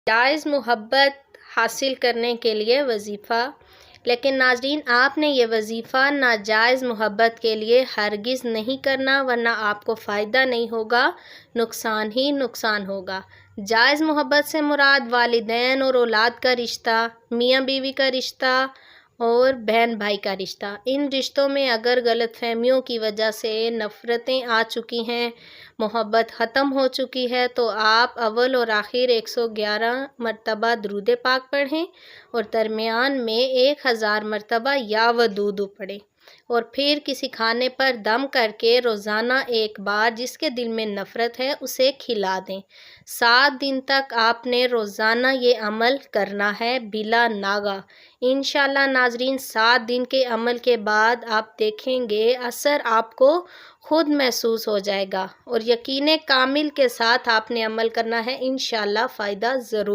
جائز محبت حاصل کرنے کے لیے وظیفہ، لیکن ناظرین آپ نے یہ وظیفہ ناجائز محبت کے لیے ہرگز نہیں کرنا، ورنہ آپ کو فائدہ نہیں ہوگا، نقصان ہی نقصان ہوگا۔ جائز محبت سے مراد والدین اور اولاد کا رشتہ، میاں بیوی کا رشتہ اور بہن بھائی کا رشتہ۔ ان رشتوں میں اگر غلط فہمیوں کی وجہ سے نفرتیں آ چکی ہیں، محبت ختم ہو چکی ہے، تو آپ اول اور آخر 111 مرتبہ درود پاک پڑھیں اور درمیان میں 1000 مرتبہ یا ودود پڑھیں، اور پھر کسی کھانے پر دم کر کے روزانہ ایک بار جس کے دل میں نفرت ہے اسے کھلا دیں۔ 7 دن تک آپ نے روزانہ یہ عمل کرنا ہے بلا ناغہ۔ انشاءاللہ ناظرین 7 دن کے عمل کے بعد آپ دیکھیں گے اثر آپ کو خود محسوس ہو جائے گا، اور یقین کامل کے ساتھ آپ نے عمل کرنا ہے، انشاءاللہ فائدہ ضرور